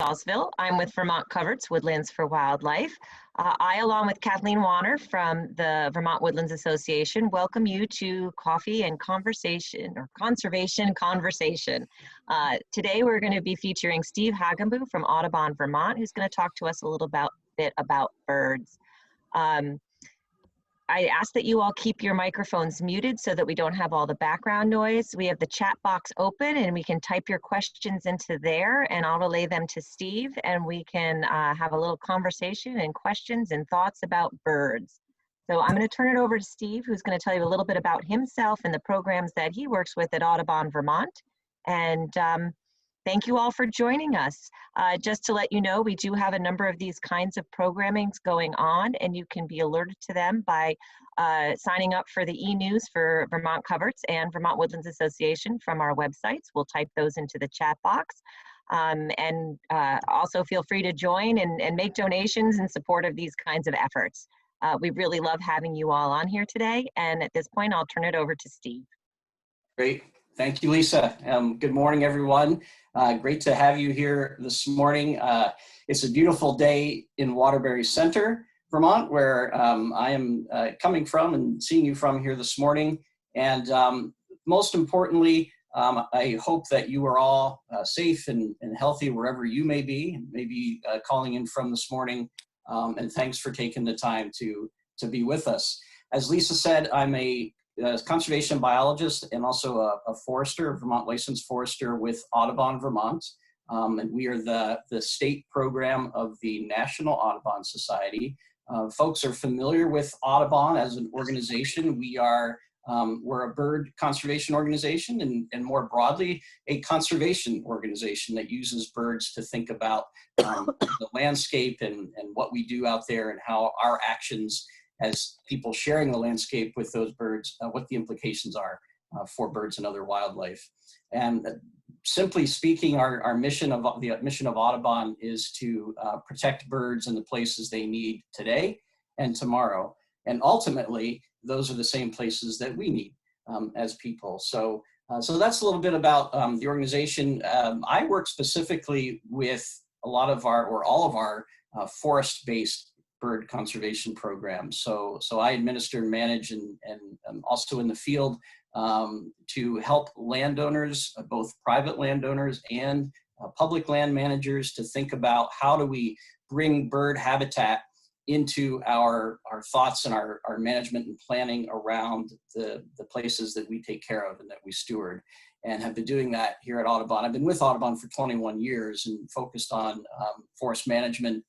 Dawesville. I'm with Vermont Coverts, Woodlands for Wildlife. I, along with Kathleen Warner from the Vermont Woodlands Association, welcome you to Coffee and Conversation, or Conservation Conversation. Today we're going to be featuring Steve Hagenbuch from Audubon Vermont, who's going to talk to us a little bit about birds. I ask that you all keep your microphones muted so that we don't have all the background noise. We have the chat box open and we can type your questions into there and I'll relay them to Steve and we can have a little conversation and questions and thoughts about birds. So I'm going to turn it over to Steve, who's going to tell you a little bit about himself and the programs that he works with at Audubon Vermont. And thank you all for joining us. Just to let you know, we do have a number of these kinds of programmings going on, and you can be alerted to them by signing up for the e-news for Vermont Coverts and Vermont Woodlands Association from our websites. We'll type those into the chat box. Also feel free to join and make donations in support of these kinds of efforts. We really love having you all on here today, and at this point, I'll turn it over to Steve. Great. Thank you, Lisa. Good morning, everyone. Great to have you here this morning. It's a beautiful day in Waterbury Center, Vermont, where I am coming from and seeing you from here this morning. And most importantly, I hope that you are all safe and healthy wherever you may be, maybe calling in from this morning. And thanks for taking the time to be with us. As Lisa said, I'm a conservation biologist and also a forester, a Vermont licensed forester with Audubon Vermont. And we are the state program of the National Audubon Society. Folks are familiar with Audubon as an organization. We're a bird conservation organization and more broadly, a conservation organization that uses birds to think about the landscape and what we do out there and how our actions as people sharing the landscape with those birds, what the implications are for birds and other wildlife. And simply speaking, the mission of Audubon is to protect birds in the places they need today and tomorrow. And ultimately, those are the same places that we need as people. So that's a little bit about the organization. I work specifically with all of our forest-based bird conservation programs. So I administer and manage and also in the field to help landowners, both private landowners and public land managers, to think about how do we bring bird habitat into our thoughts and our management and planning around the places that we take care of and that we steward, and have been doing that here at Audubon. I've been with Audubon for 21 years and focused on forest management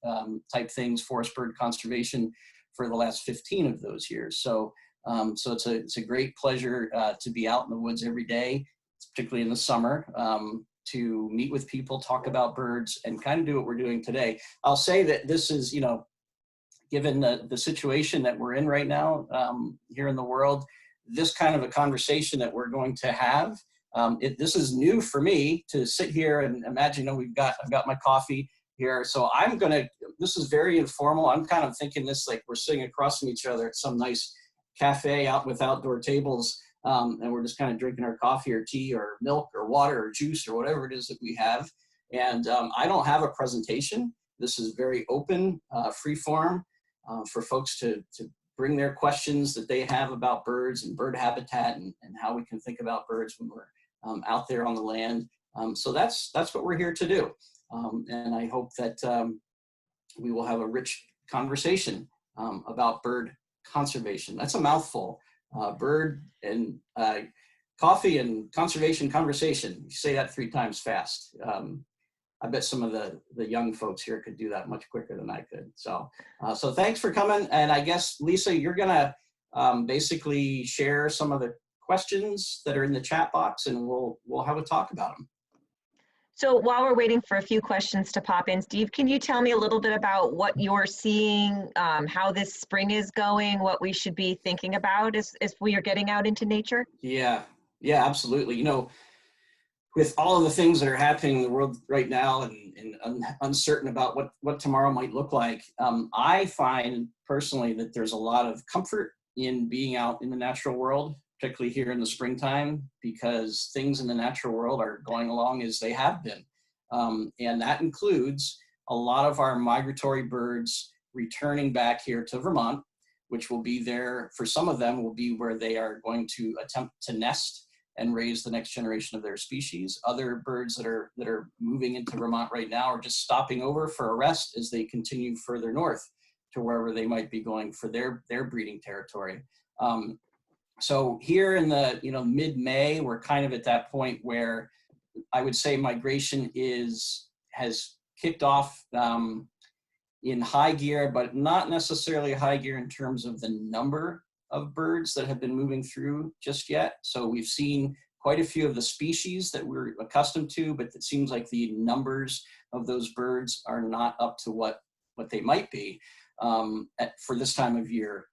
type things, forest bird conservation for the last 15 of those years. So it's a great pleasure to be out in the woods every day, particularly in the summer, to meet with people, talk about birds, and kind of do what we're doing today. I'll say that this is, given the situation that we're in right now here in the world, this kind of a conversation that we're going to have, this is new for me to sit here and imagine, I've got my coffee here. So this is very informal. I'm kind of thinking this like we're sitting across from each other at some nice cafe out with outdoor tables. And we're just kind of drinking our coffee or tea or milk or water or juice or whatever it is that we have. And I don't have a presentation. This is very open, free form for folks to bring their questions that they have about birds and bird habitat and how we can think about birds when we're out there on the land. So that's what we're here to do. And I hope that we will have a rich conversation about bird conservation. That's a mouthful. Bird and coffee and conservation conversation. You say that 3 times fast. I bet some of the young folks here could do that much quicker than I could. So thanks for coming. And I guess, Lisa, you're gonna basically share some of the questions that are in the chat box, and we'll have a talk about them. So while we're waiting for a few questions to pop in, Steve, can you tell me a little bit about what you're seeing, how this spring is going, what we should be thinking about as we are getting out into nature? Yeah, absolutely. With all of the things that are happening in the world right now and uncertain about what tomorrow might look like, I find personally that there's a lot of comfort in being out in the natural world, particularly here in the springtime, because things in the natural world are going along as they have been And that includes a lot of our migratory birds returning back here to Vermont, which will be there, for some of them will be where they are going to attempt to nest and raise the next generation of their species. Other birds that are moving into Vermont right now are just stopping over for a rest as they continue further north to wherever they might be going for their breeding territory. So here in the mid-May, we're kind of at that point where I would say migration has kicked off in high gear, but not necessarily high gear in terms of the number of birds that have been moving through just yet. So we've seen quite a few of the species that we're accustomed to, but it seems like the numbers of those birds are not up to what they might be for this time of year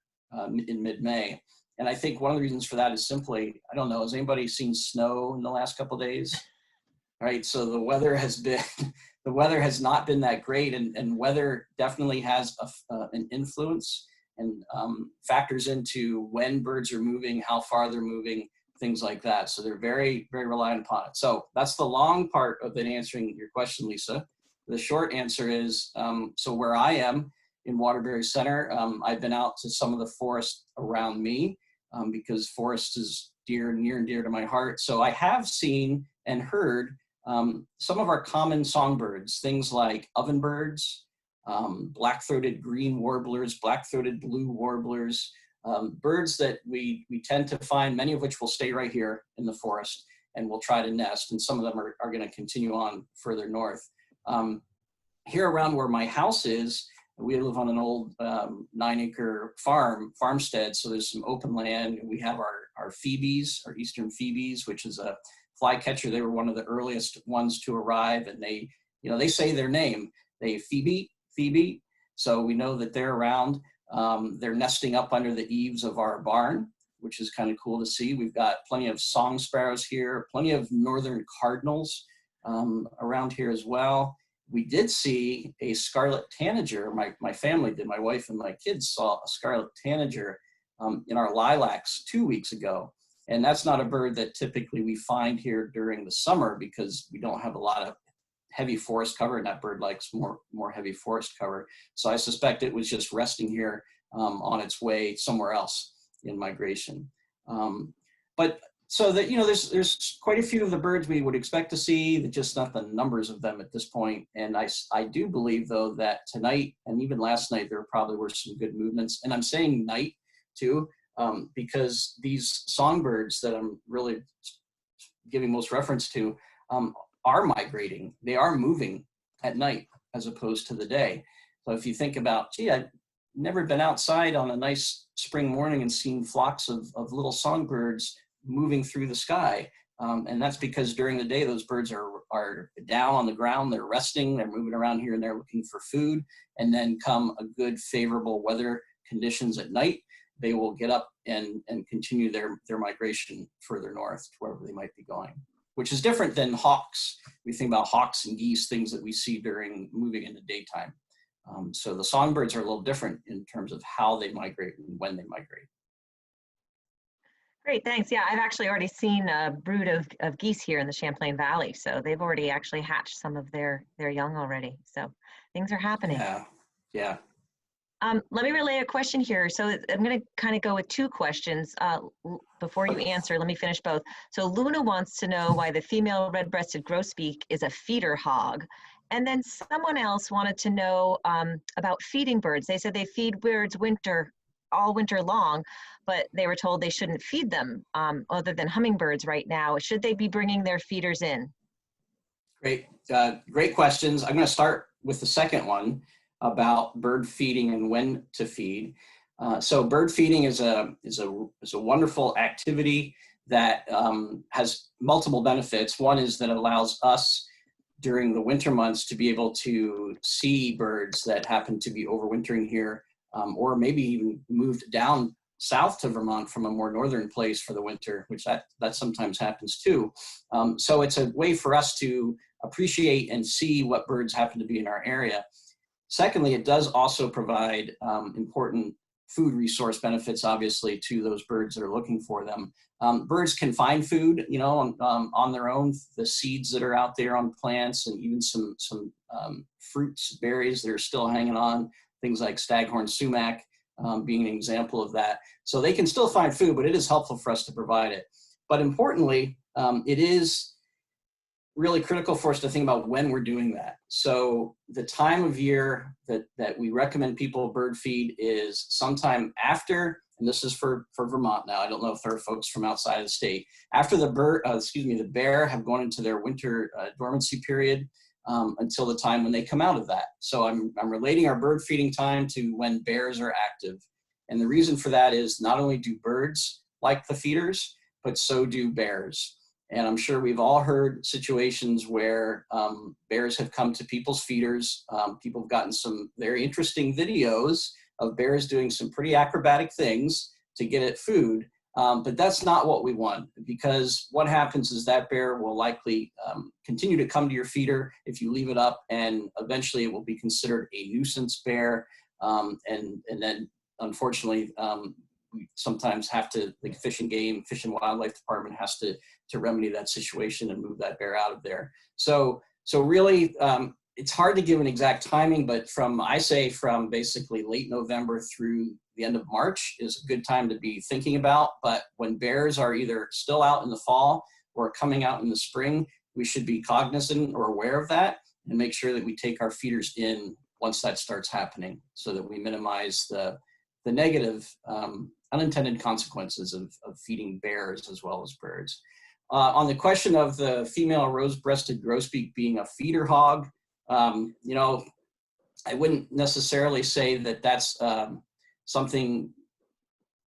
in mid-May. And I think one of the reasons for that is simply, I don't know, has anybody seen snow in the last couple of days? Right, so the weather has not been that great, and weather definitely has an influence and factors into when birds are moving, how far they're moving, things like that. So they're very, very reliant upon it. So that's the long part of it answering your question, Lisa. The short answer is, so where I am in Waterbury Center, I've been out to some of the forest around me because forest is near and dear to my heart. So I have seen and heard some of our common songbirds, things like ovenbirds, black-throated green warblers, black-throated blue warblers, birds that we tend to find, many of which will stay right here in the forest and will try to nest, and some of them are going to continue on further north. Here around where my house is, we live on an old 9-acre farmstead, so there's some open land. We have our phoebes, our eastern phoebes, which is a flycatcher. They were one of the earliest ones to arrive, and they say their name. They Phoebe, so we know that they're around. They're nesting up under the eaves of our barn, which is kind of cool to see. We've got plenty of song sparrows here, plenty of northern cardinals around here as well. We did see a Scarlet Tanager. My family did, my wife and my kids saw a Scarlet Tanager in our lilacs 2 weeks ago. And that's not a bird that typically we find here during the summer because we don't have a lot of heavy forest cover, and that bird likes more heavy forest cover. So I suspect it was just resting here on its way somewhere else in migration. But so that, there's quite a few of the birds we would expect to see, just not the numbers of them at this point. And I do believe, though, that tonight and even last night, there probably were some good movements. And I'm saying night, too, because these songbirds that I'm really giving most reference to are migrating. They are moving at night as opposed to the day. So if you think about, gee, I've never been outside on a nice spring morning and seen flocks of little songbirds moving through the sky. And that's because during the day, those birds are down on the ground, they're resting, they're moving around here and there looking for food. And then come a good favorable weather conditions at night, they will get up and continue their migration further north to wherever they might be going, which is different than hawks. We think about hawks and geese, things that we see during moving in the daytime. So the songbirds are a little different in terms of how they migrate and when they migrate. Great, thanks. Yeah, I've actually already seen a brood of geese here in the Champlain Valley. So they've already actually hatched some of their young already. So things are happening. Yeah. Let me relay a question here. So I'm going to kind of go with two questions. Before you answer, let me finish both. So Luna wants to know why the female red-breasted grosbeak is a feeder hog. And then someone else wanted to know about feeding birds. They said they feed birds all winter long, but they were told they shouldn't feed them other than hummingbirds right now. Should they be bringing their feeders in? Great questions. I'm going to start with the second one about bird feeding and when to feed. So bird feeding is a wonderful activity that has multiple benefits. One is that it allows us during the winter months to be able to see birds that happen to be overwintering here, or maybe even moved down south to Vermont from a more northern place for the winter, which that sometimes happens too. So it's a way for us to appreciate and see what birds happen to be in our area. Secondly, it does also provide important food resource benefits, obviously, to those birds that are looking for them. Birds can find food, you know, on their own. The seeds that are out there on plants, and even some fruits, berries that are still hanging on, things like staghorn sumac being an example of that. So they can still find food, but it is helpful for us to provide it. But importantly, it is really critical for us to think about when we're doing that. So the time of year that we recommend people bird feed is sometime after, and this is for Vermont now, I don't know if there are folks from outside of the state, after the bear have gone into their winter dormancy period until the time when they come out of that. So I'm relating our bird feeding time to when bears are active. And the reason for that is not only do birds like the feeders, but so do bears. And I'm sure we've all heard situations where bears have come to people's feeders. People have gotten some very interesting videos of bears doing some pretty acrobatic things to get at food. But that's not what we want, because what happens is that bear will likely continue to come to your feeder if you leave it up, and eventually it will be considered a nuisance bear. And then unfortunately, we sometimes have to, the Fish and Wildlife Department has to remedy that situation and move that bear out of there. So really, it's hard to give an exact timing, but from basically late November through the end of March is a good time to be thinking about. But when bears are either still out in the fall or coming out in the spring, we should be cognizant or aware of that and make sure that we take our feeders in once that starts happening, so that we minimize the negative unintended consequences of feeding bears as well as birds. On the question of the female rose-breasted grosbeak being a feeder hog, you know, I wouldn't necessarily say that that's something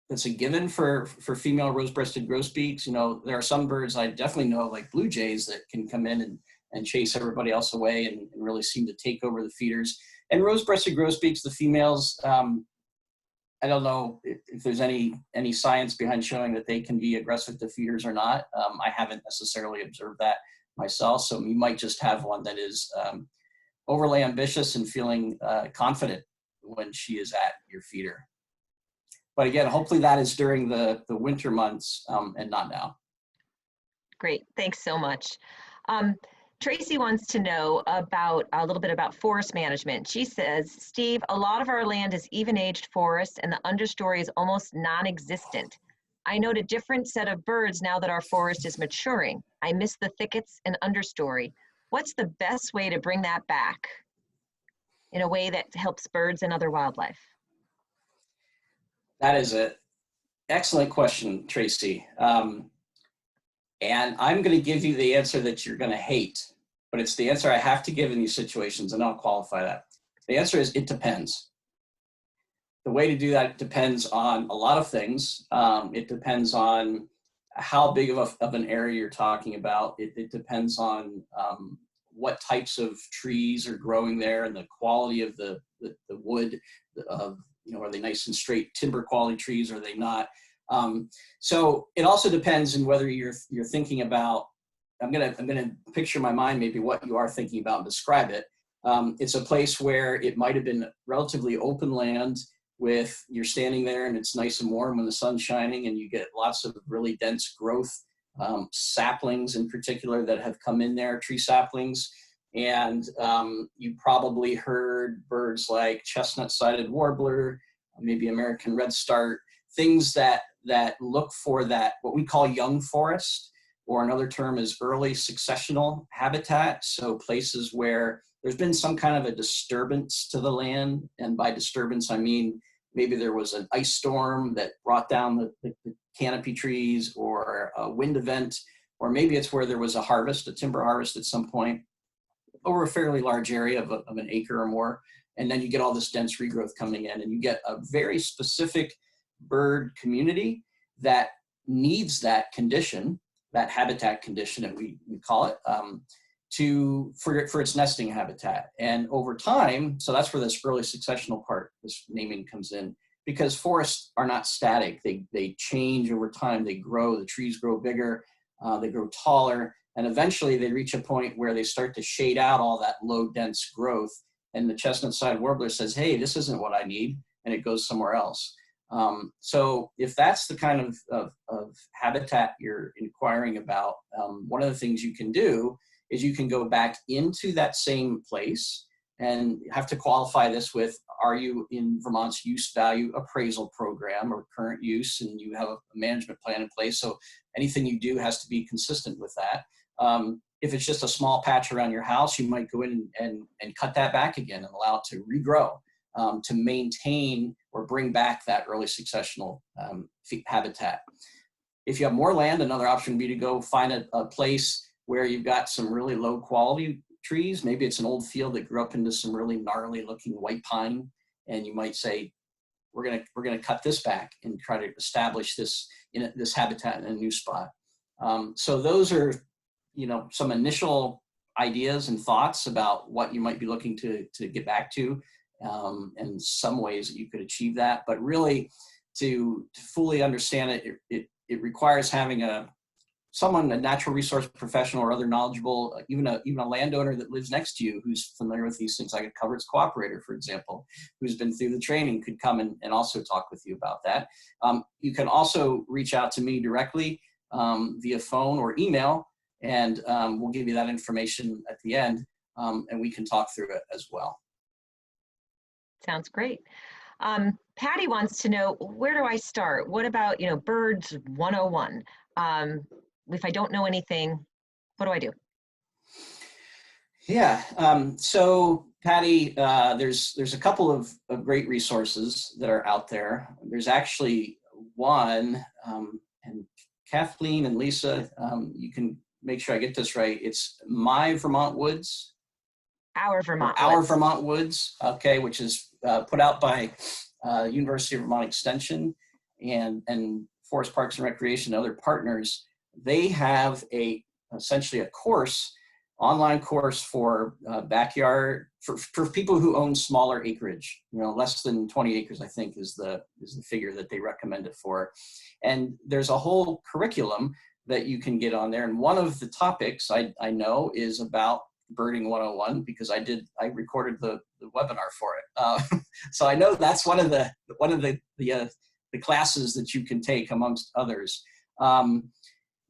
that's a given for female rose-breasted grosbeaks. You know, there are some birds I definitely know, like blue jays, that can come in and chase everybody else away and really seem to take over the feeders. And rose-breasted grosbeaks, the females, I don't know if there's any science behind showing that they can be aggressive to feeders or not. I haven't necessarily observed that myself. So you might just have one that is overly ambitious and feeling confident when she is at your feeder. But again, hopefully that is during the winter months and not now. Great, thanks so much. Tracy wants to know a little bit about forest management. She says, Steve, a lot of our land is even-aged forest and the understory is almost non-existent. I note a different set of birds now that our forest is maturing. I miss the thickets and understory. What's the best way to bring that back in a way that helps birds and other wildlife? That is an excellent question, Tracy. And I'm going to give you the answer that you're going to hate, but it's the answer I have to give in these situations, and I'll qualify that. The answer is it depends. The way to do that depends on a lot of things. It depends on how big of an area you're talking about. It depends on what types of trees are growing there and the quality of the wood. You know, are they nice and straight timber quality trees? Or are they not? So it also depends on whether you're thinking about, I'm gonna picture in my mind maybe what you are thinking about and describe it. It's a place where it might have been relatively open land with, you're standing there and it's nice and warm when the sun's shining and you get lots of really dense growth, saplings in particular that have come in there, tree saplings. And you probably heard birds like chestnut-sided warbler, maybe American redstart, things that look for that, what we call young forest, or another term is early successional habitat. So places where there's been some kind of a disturbance to the land. And by disturbance, I mean, maybe there was an ice storm that brought down the canopy trees, or a wind event, or maybe it's where there was a timber harvest at some point over a fairly large area of an acre or more. And then you get all this dense regrowth coming in, and you get a very specific bird community that needs that condition, that habitat condition that we call it, for its nesting habitat. And over time, so that's where this early successional part, this naming comes in, because forests are not static. They change over time. They grow, the trees grow bigger, they grow taller, and eventually they reach a point where they start to shade out all that low dense growth. And the chestnut-sided warbler says, hey, this isn't what I need, and it goes somewhere else. So if that's the kind of habitat you're inquiring about, one of the things you can do is you can go back into that same place, and you have to qualify this with, are you in Vermont's use value appraisal program or current use, and you have a management plan in place. So anything you do has to be consistent with that. If it's just a small patch around your house, you might go in and cut that back again and allow it to regrow, to maintain or bring back that early successional habitat. If you have more land, another option would be to go find a place where you've got some really low quality trees. Maybe it's an old field that grew up into some really gnarly looking white pine, and you might say, we're gonna cut this back and try to establish this habitat in a new spot. So those are, some initial ideas and thoughts about what you might be looking to get back to, and some ways that you could achieve that. But really, to fully understand it, it requires having a natural resource professional or other knowledgeable, even a landowner that lives next to you who's familiar with these things, like a Coverts cooperator, for example, who's been through the training, could come and also talk with you about that. You can also reach out to me directly via phone or email, and we'll give you that information at the end, and we can talk through it as well. Sounds great. Patty wants to know, where do I start? What about, Birds 101? If I don't know anything, what do I do? Yeah, so Patty, there's a couple of great resources that are out there. There's actually one, and Kathleen and Lisa, you can make sure I get this right. It's My Vermont Woods. Our Vermont Woods, okay, which is put out by University of Vermont Extension and Forest Parks and Recreation and other partners. They have essentially a course, online course for backyard, for people who own smaller acreage, less than 20 acres, I think is the figure that they recommend it for. And there's a whole curriculum that you can get on there. And one of the topics I know is about Birding 101, because I recorded the webinar for it. So I know that's one of the classes that you can take, amongst others.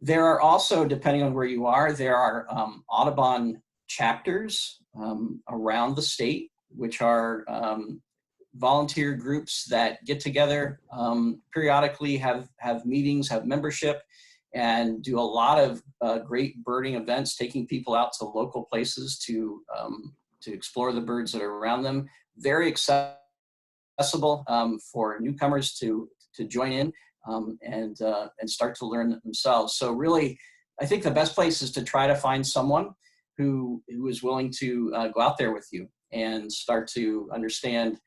There are also, depending on where you are, there are Audubon chapters around the state, which are volunteer groups that get together periodically, have meetings, have membership, and do a lot of great birding events, taking people out to local places to explore the birds that are around them. Very accessible for newcomers to join in and start to learn themselves. So really, I think the best place is to try to find someone who is willing to go out there with you and start to understand,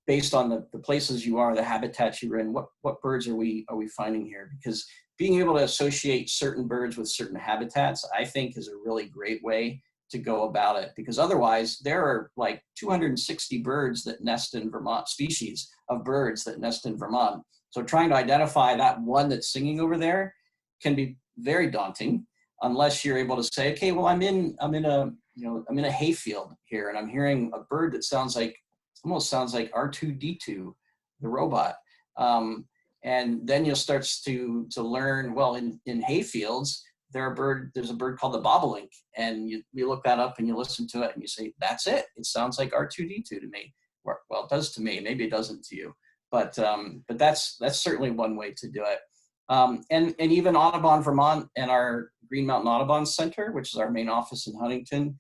based on the places you are, the habitats you're in, what birds are we finding here? Because being able to associate certain birds with certain habitats, I think, is a really great way to go about it. Because otherwise, there are like 260 birds that nest in Vermont, species of birds that nest in Vermont. So trying to identify that one that's singing over there can be very daunting, unless you're able to say, okay, well, I'm in a hayfield here, and I'm hearing a bird that almost sounds like R2-D2, the robot. And then you'll start to learn, well, in hayfields, there's a bird called the bobolink, and you look that up and you listen to it and you say, that's it. It sounds like R2-D2 to me. Well, it does to me. Maybe it doesn't to you. But that's certainly one way to do it. And even Audubon Vermont and our Green Mountain Audubon Center, which is our main office in Huntington,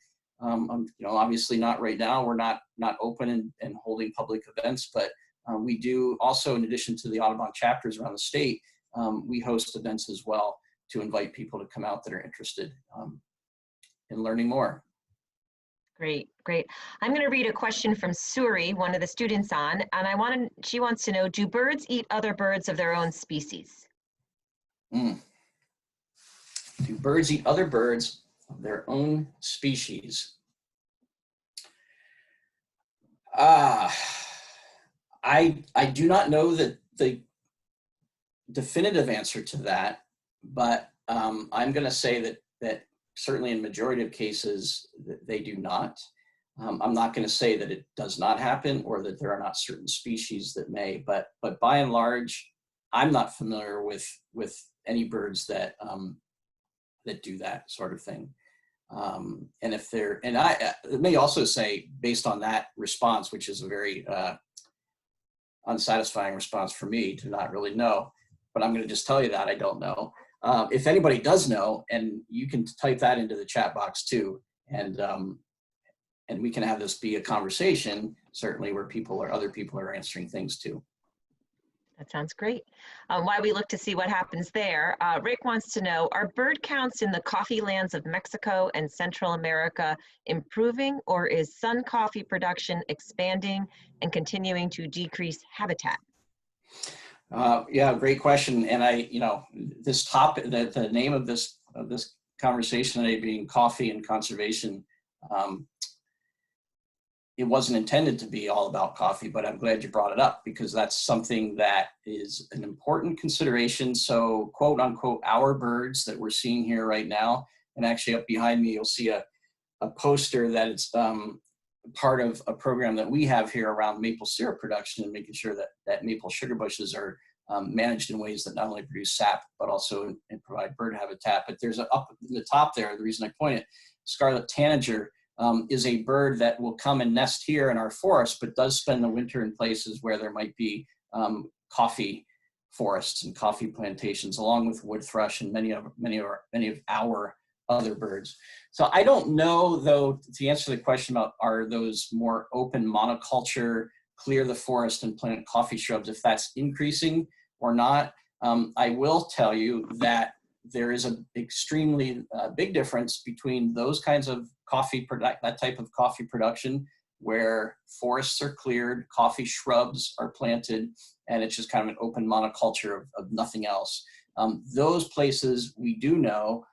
obviously not right now. We're not open and holding public events, but we do also, in addition to the Audubon chapters around the state, we host events as well to invite people to come out that are interested in learning more. Great. I'm going to read a question from Suri, one of the students on, and she wants to know, do birds eat other birds of their own species? Do birds eat other birds of their own species? I do not know the definitive answer to that, but I'm going to say that certainly in majority of cases they do not. I'm not going to say that it does not happen or that there are not certain species that may, but by and large, I'm not familiar with any birds that that do that sort of thing. And if they're, and I may also say, based on that response, which is a very unsatisfying response for me to not really know, but I'm going to just tell you that I don't know. If anybody does know, and you can type that into the chat box too, and we can have this be a conversation, certainly where other people are answering things too. That sounds great. While we look to see what happens there, Rick wants to know, are bird counts in the coffee lands of Mexico and Central America improving, or is sun coffee production expanding and continuing to decrease habitat? Yeah, great question. And this topic, the name of this conversation today being coffee and conservation, it wasn't intended to be all about coffee, but I'm glad you brought it up because that's something that is an important consideration. So quote unquote, our birds that we're seeing here right now, and actually up behind me, you'll see a poster that it's part of a program that we have here around maple syrup production and making sure that maple sugar bushes are managed in ways that not only produce sap, but also and provide bird habitat. But there's up in the top there, the reason I point it, Scarlet Tanager, is a bird that will come and nest here in our forest, but does spend the winter in places where there might be coffee forests and coffee plantations, along with wood thrush and many of our other birds. So I don't know, though, to answer the question about are those more open monoculture, clear the forest and plant coffee shrubs, if that's increasing or not. I will tell you that there is an extremely big difference between those kinds of that type of coffee production where forests are cleared, coffee shrubs are planted, and it's just kind of an open monoculture of nothing else. Those places we do know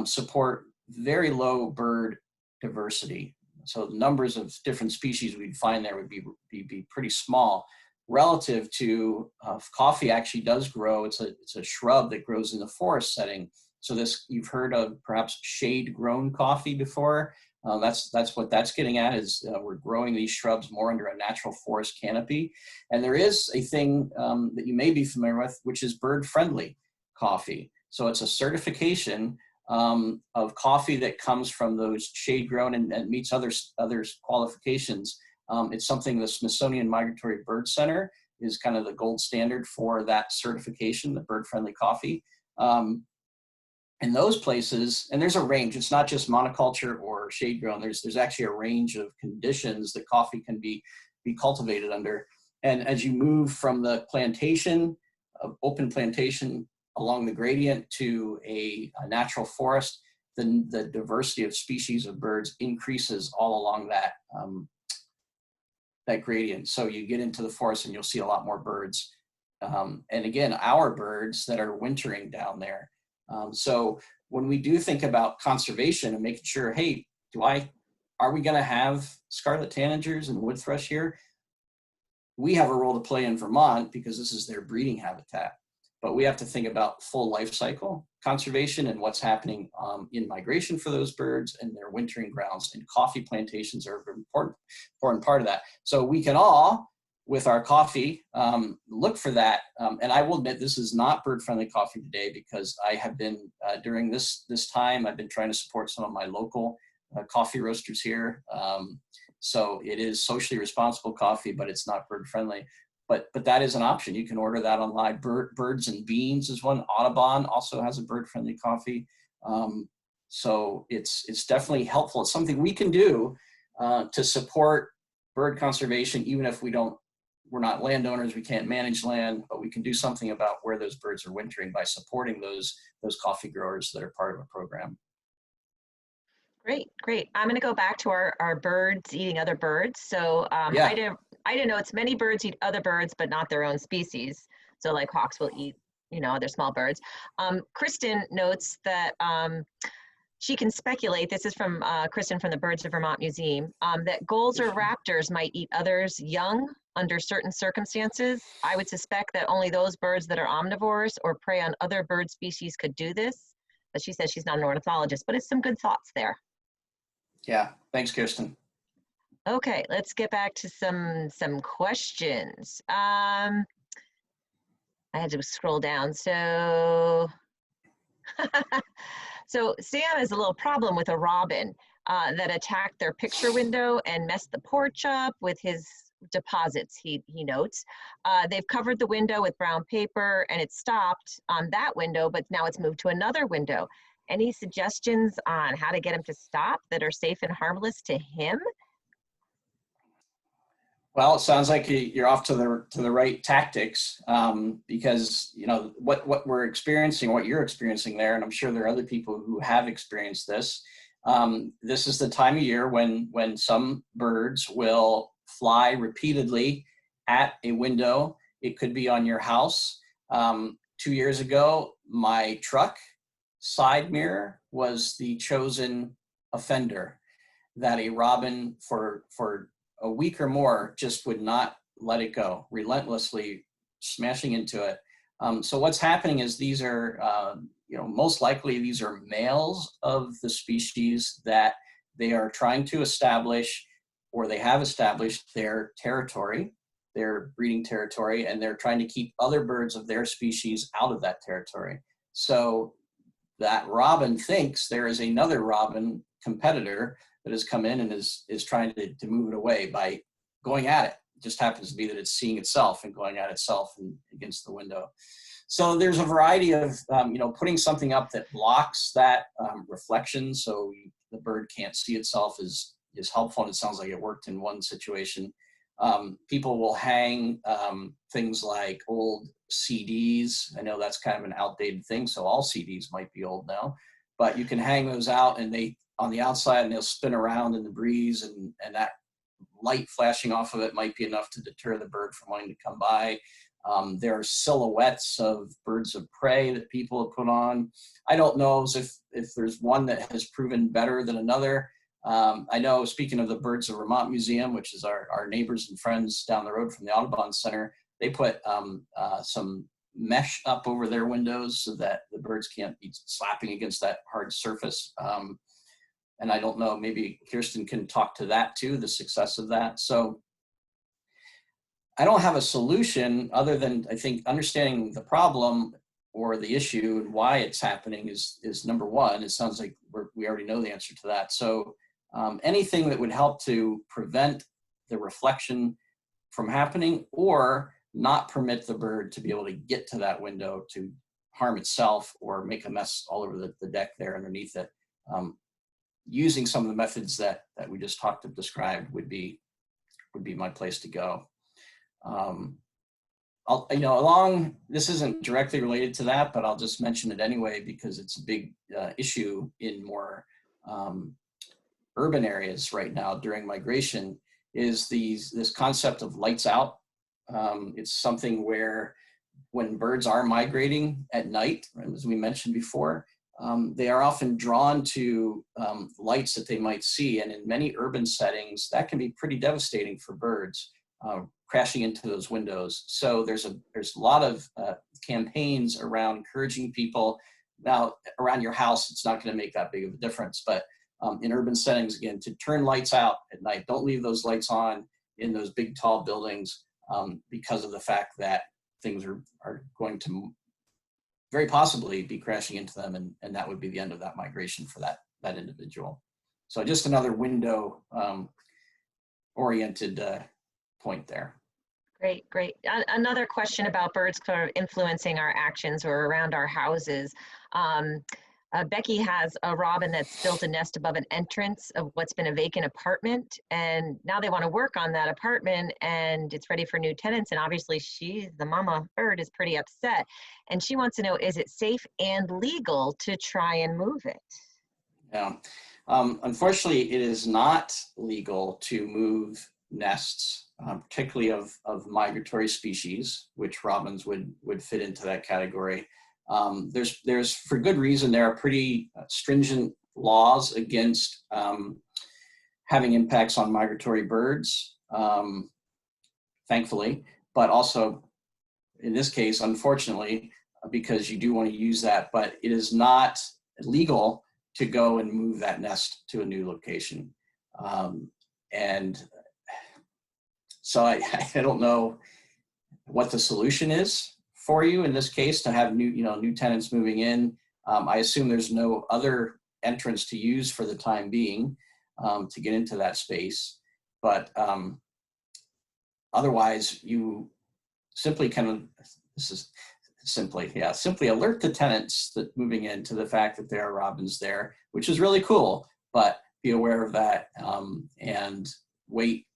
support very low bird diversity. So the numbers of different species we'd find there would be pretty small relative to coffee actually does grow. It's a shrub that grows in the forest setting. So this, you've heard of perhaps shade grown coffee before. That's what that's getting at is we're growing these shrubs more under a natural forest canopy. And there is a thing that you may be familiar with, which is bird friendly coffee. So it's a certification of coffee that comes from those shade grown and meets other qualifications. It's something the Smithsonian Migratory Bird Center is kind of the gold standard for that certification, the bird friendly coffee. In those places, and there's a range, it's not just monoculture or shade grown, there's actually a range of conditions that coffee can be cultivated under. And as you move from the plantation, open plantation along the gradient to a natural forest, then the diversity of species of birds increases all along that gradient. So you get into the forest and you'll see a lot more birds. And again, our birds that are wintering down there. So when we do think about conservation and making sure, hey, are we going to have scarlet tanagers and wood thrush here? We have a role to play in Vermont because this is their breeding habitat. But we have to think about full life cycle conservation and what's happening in migration for those birds and their wintering grounds. And coffee plantations are an important part of that. So we can all, with our coffee, look for that. And I will admit this is not bird-friendly coffee today because I have been, during this time, I've been trying to support some of my local coffee roasters here. So it is socially responsible coffee, but it's not bird-friendly. But that is an option. You can order that online. Birds and Beans is one. Audubon also has a bird-friendly coffee. So it's definitely helpful. It's something we can do to support bird conservation, even if we're not landowners, we can't manage land, but we can do something about where those birds are wintering by supporting those coffee growers that are part of a program. Great, great. I'm going to go back to our birds eating other birds. So Yeah. I didn't know it's many birds eat other birds, but not their own species. So like hawks will eat, other small birds. Kristen notes that she can speculate, this is from Kristen from the Birds of Vermont Museum, that gulls or raptors might eat others young under certain circumstances. I would suspect that only those birds that are omnivores or prey on other bird species could do this. But she says she's not an ornithologist, but it's some good thoughts there. Yeah, thanks, Kirsten. Okay, let's get back to some questions. I had to scroll down. So, so Sam has a little problem with a robin that attacked their picture window and messed the porch up with his deposits, he notes. They've covered the window with brown paper and it stopped on that window, but now it's moved to another window. Any suggestions on how to get him to stop that are safe and harmless to him? Well, it sounds like you're off to the right tactics, because you know what we're experiencing, what you're experiencing there, and I'm sure there are other people who have experienced this. This is the time of year when some birds will fly repeatedly at a window. It could be on your house. 2 years ago, my truck side mirror was the chosen offender that a robin for a week or more just would not let it go, relentlessly smashing into it. So what's happening is these are, most likely these are males of the species that they are trying to establish, or they have established their territory, their breeding territory, and they're trying to keep other birds of their species out of that territory. So that robin thinks there is another robin competitor that has come in and is trying to move it away by going at it. It just happens to be that it's seeing itself and going at itself against the window. So there's a variety of, putting something up that blocks that reflection so the bird can't see itself is helpful, and it sounds like it worked in one situation. People will hang things like old CDs. I know that's kind of an outdated thing, so all CDs might be old now, but you can hang those out and they on the outside and they'll spin around in the breeze, and that light flashing off of it might be enough to deter the bird from wanting to come by. There are silhouettes of birds of prey that people have put on. I don't know if there's one that has proven better than another. I know, speaking of the Birds of Vermont Museum, which is our neighbors and friends down the road from the Audubon Center, they put some mesh up over their windows so that the birds can't be slapping against that hard surface. And I don't know, maybe Kirsten can talk to that too, the success of that. So I don't have a solution other than, I think, understanding the problem or the issue and why it's happening is number one. It sounds like we already know the answer to that. So anything that would help to prevent the reflection from happening or not permit the bird to be able to get to that window to harm itself or make a mess all over the deck there underneath it. Using some of the methods that we just described would be my place to go. This isn't directly related to that, but I'll just mention it anyway because it's a big issue in more urban areas right now during migration. Is this concept of lights out. It's something where when birds are migrating at night, as we mentioned before, they are often drawn to lights that they might see. And in many urban settings, that can be pretty devastating for birds crashing into those windows. So there's a lot of campaigns around encouraging people. Now, around your house, it's not going to make that big of a difference. But in urban settings, again, to turn lights out at night. Don't leave those lights on in those big, tall buildings because of the fact that things are going to very possibly be crashing into them, and that would be the end of that migration for that individual. So just another window oriented point there. Great. Another question about birds kind of influencing our actions or around our houses. Becky has a robin that's built a nest above an entrance of what's been a vacant apartment, and now they want to work on that apartment and it's ready for new tenants, and obviously the mama bird is pretty upset, and she wants to know, is it safe and legal to try and move it? Yeah, unfortunately it is not legal to move nests, particularly of migratory species, which robins would fit into that category. There's for good reason, there are pretty stringent laws against having impacts on migratory birds, thankfully, but also in this case, unfortunately, because you do want to use that, but it is not legal to go and move that nest to a new location. And So I don't know what the solution is for you in this case to have new tenants moving in. I assume there's no other entrance to use for the time being to get into that space, but otherwise you simply simply alert the tenants that moving in to the fact that there are robins there, which is really cool, but be aware of that and wait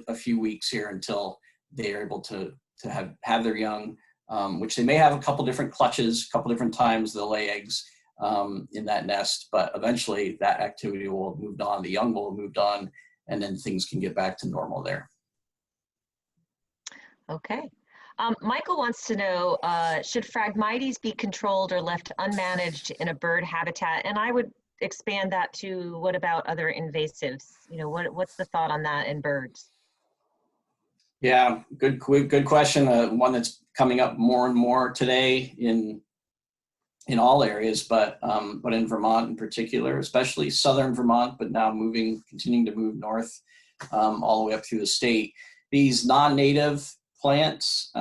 a few weeks here until they are able to have their young, which they may have a couple different clutches, a couple different times they'll lay eggs in that nest, but eventually that activity will have moved on, the young will have moved on, and then things can get back to normal there. Okay. Michael wants to know, should Phragmites be controlled or left unmanaged in a bird habitat? And I would expand that to, what about other invasives? You know, what's the thought on that in birds? Yeah, good question. One that's coming up more and more today in all areas, but in Vermont in particular, especially southern Vermont, but now continuing to move north all the way up through the state. These non-native plants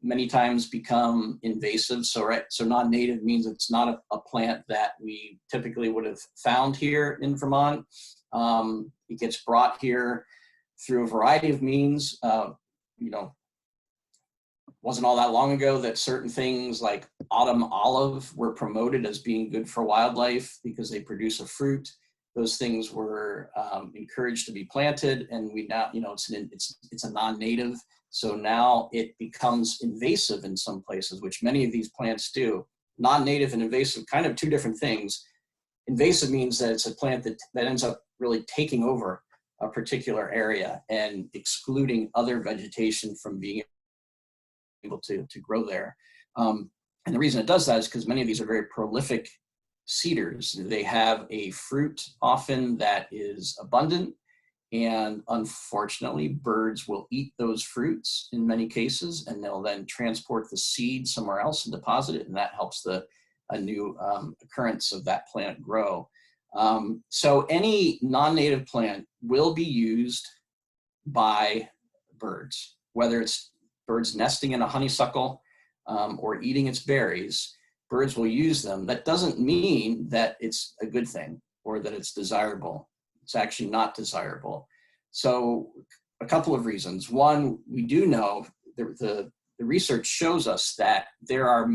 many times become invasive. So non-native means it's not a plant that we typically would have found here in Vermont. It gets brought here through a variety of means. Wasn't all that long ago that certain things like autumn olive were promoted as being good for wildlife because they produce a fruit. Those things were encouraged to be planted, and we now, it's a non-native. So now it becomes invasive in some places, which many of these plants do. Non-native and invasive, kind of two different things. Invasive means that it's a plant that ends up really taking over a particular area and excluding other vegetation from being able to grow there. And the reason it does that is because many of these are very prolific cedars. They have a fruit often that is abundant, and unfortunately birds will eat those fruits in many cases, and they'll then transport the seed somewhere else and deposit it, and that helps a new occurrence of that plant grow. So any non-native plant will be used by birds, whether it's birds nesting in a honeysuckle or eating its berries. Birds will use them. That doesn't mean that it's a good thing or that it's desirable. It's actually not desirable. So a couple of reasons. One, we do know the research shows us that there are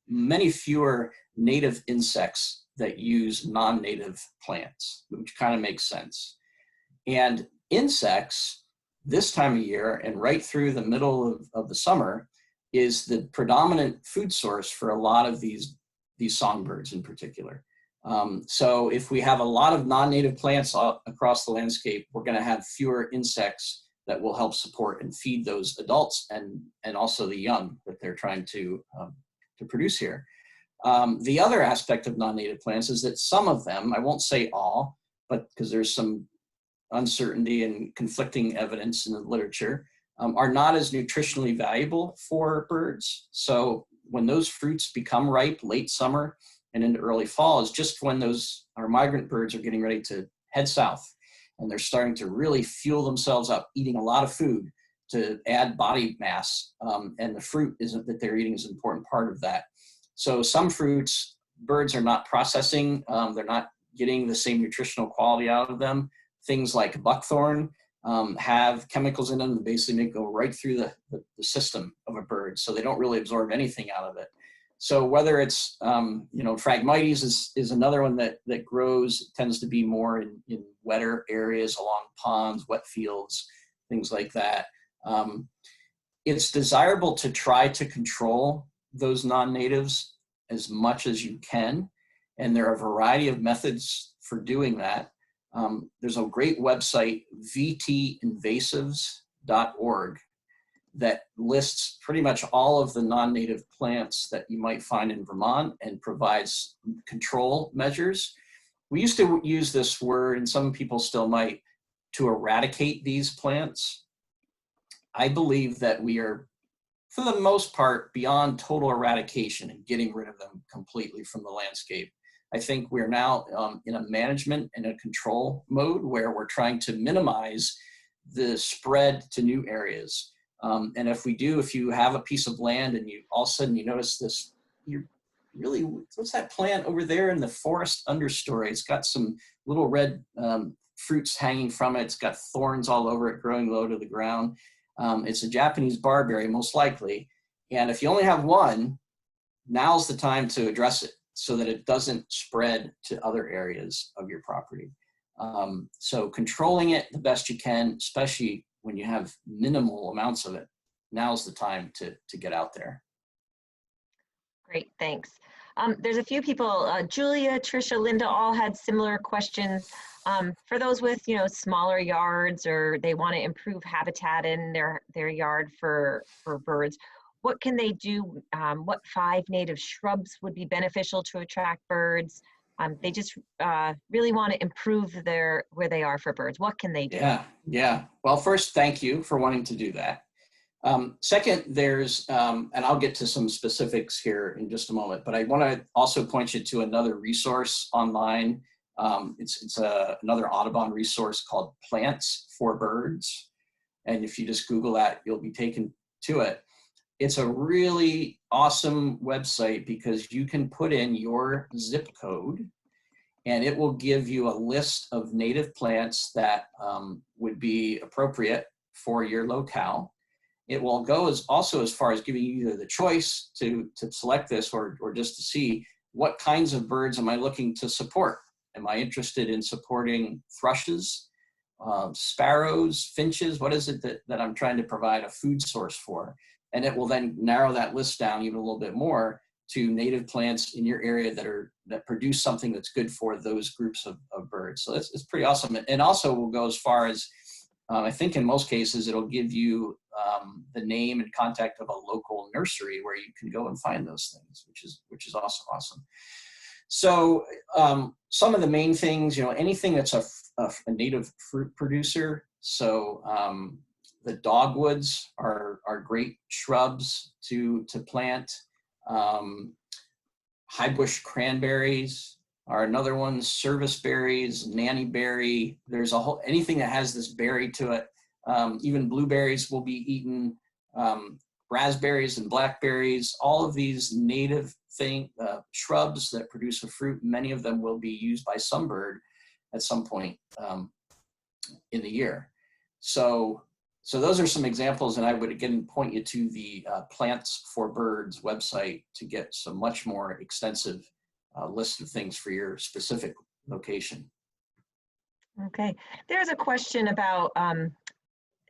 many fewer native insects that use non-native plants, which kind of makes sense. And insects this time of year and right through the middle of the summer is the predominant food source for a lot of these songbirds in particular. So if we have a lot of non-native plants across the landscape, we're going to have fewer insects that will help support and feed those adults and also the young that they're trying to produce here. The other aspect of non-native plants is that some of them, I won't say all, but because there's some uncertainty and conflicting evidence in the literature, are not as nutritionally valuable for birds. So when those fruits become ripe late summer and into early fall is just when our migrant birds are getting ready to head south, and they're starting to really fuel themselves up, eating a lot of food to add body mass, and the fruit that they're eating is an important part of that. So some fruits, birds are not processing, they're not getting the same nutritional quality out of them. Things like buckthorn have chemicals in them that basically make it go right through the system of a bird, so they don't really absorb anything out of it. So whether it's, Phragmites is another one that grows, tends to be more in wetter areas along ponds, wet fields, things like that. It's desirable to try to control those non-natives as much as you can, and there are a variety of methods for doing that. There's a great website, vtinvasives.org, that lists pretty much all of the non-native plants that you might find in Vermont and provides control measures. We used to use this word, and some people still might, to eradicate these plants. I believe that we are, for the most part, beyond total eradication and getting rid of them completely from the landscape. I think we're now in a management and a control mode where we're trying to minimize the spread to new areas. And if you have a piece of land and you all of a sudden you notice this, you're really, what's that plant over there in the forest understory? It's got some little red fruits hanging from it. It's got thorns all over it growing low to the ground. It's a Japanese barberry, most likely. And if you only have one, now's the time to address it so that it doesn't spread to other areas of your property. So controlling it the best you can, especially when you have minimal amounts of it, now's the time to get out there. Great, thanks. There's a few people, Julia, Tricia, Linda, all had similar questions. For those with, smaller yards, or they want to improve habitat in their yard for birds, what can they do? What 5 native shrubs would be beneficial to attract birds? They just really want to improve where they are for birds. What can they do? Yeah. Well, first, thank you for wanting to do that. Second, there's, and I'll get to some specifics here in just a moment, but I want to also point you to another resource online. It's another Audubon resource called Plants for Birds. And if you just Google that, you'll be taken to it. It's a really awesome website because you can put in your zip code and it will give you a list of native plants that would be appropriate for your locale. It will go also as far as giving you either the choice to select this or just to see what kinds of birds am I looking to support. Am I interested in supporting thrushes, sparrows, finches? What is it that I'm trying to provide a food source for? And it will then narrow that list down even a little bit more to native plants in your area that produce something that's good for those groups of birds. So it's pretty awesome. And also will go as far as, I think in most cases, it'll give you the name and contact of a local nursery where you can go and find those things, which is also awesome. So some of the main things, anything that's a native fruit producer. So the dogwoods are great shrubs to plant. High bush cranberries are another one. Service berries, nanny berry. There's anything that has this berry to it. Even blueberries will be eaten. Raspberries and blackberries. All of these native shrubs that produce a fruit. Many of them will be used by some bird at some point in the year. So those are some examples, and I would again point you to the Plants for Birds website to get some much more extensive list of things for your specific location. Okay, there's a question about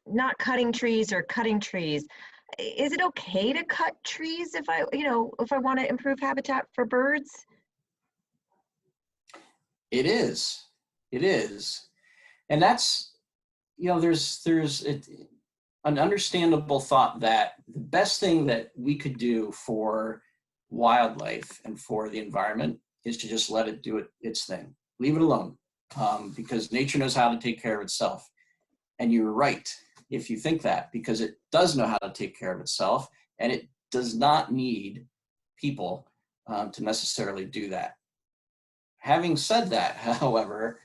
not cutting trees or cutting trees. Is it okay to cut trees if I want to improve habitat for birds? It is, and that's, there's an understandable thought that the best thing that we could do for wildlife and for the environment is to just let it do its thing. Leave it alone, because nature knows how to take care of itself. And you're right if you think that, because it does know how to take care of itself, and it does not need people to necessarily do that. Having said that, however,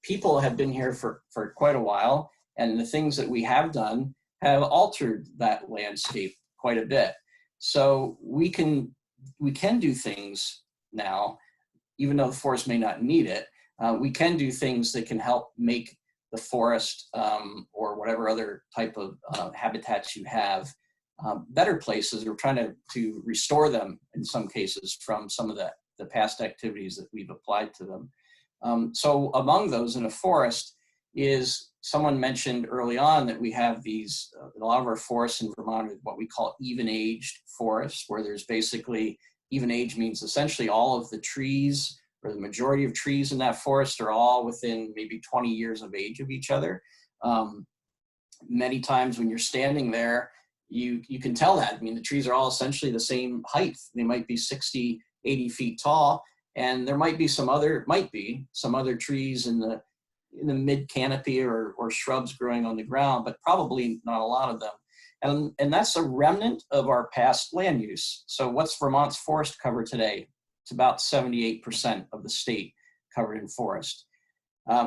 people have been here for quite a while, and the things that we have done have altered that landscape quite a bit. So we can do things now, even though the forest may not need it. We can do things that can help make the forest or whatever other type of habitats you have better places. We're trying to restore them in some cases from some of the past activities that we've applied to them. So among those in a forest is, someone mentioned early on that we have these, a lot of our forests in Vermont are what we call even-aged forests, where there's basically, even age means essentially all of the trees, or the majority of trees in that forest are all within maybe 20 years of age of each other. Many times when you're standing there, you can tell that. I mean, the trees are all essentially the same height. They might be 60, 80 feet tall, and there might be some other trees in the mid canopy or shrubs growing on the ground, but probably not a lot of them. And that's a remnant of our past land use. So what's Vermont's forest cover today? It's about 78% of the state covered in forest.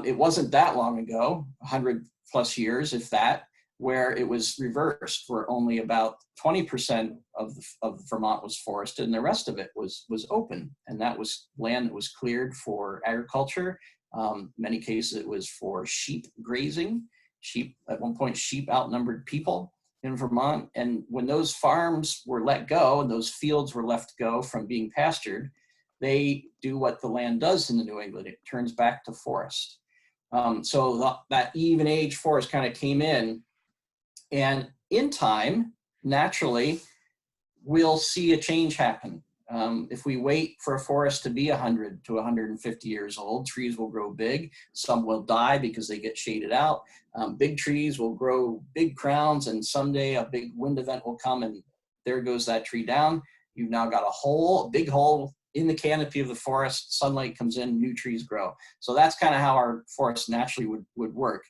It wasn't that long ago, 100, plus years, if that, where it was reversed, where only about 20% of Vermont was forested and the rest of it was open. And that was land that was cleared for agriculture. Many cases it was for sheep grazing. Sheep, at one point, sheep outnumbered people in Vermont. And when those farms were let go and those fields were left go from being pastured, they do what the land does in the New England. It turns back to forest. So that even age forest kind of came in, and in time, naturally, we'll see a change happen. If we wait for a forest to be 100 to 150 years old, trees will grow big. Some will die because they get shaded out. Big trees will grow big crowns, and someday a big wind event will come and there goes that tree down. You've now got a big hole in the canopy of the forest. Sunlight comes in, new trees grow. So that's kind of how our forest naturally would work.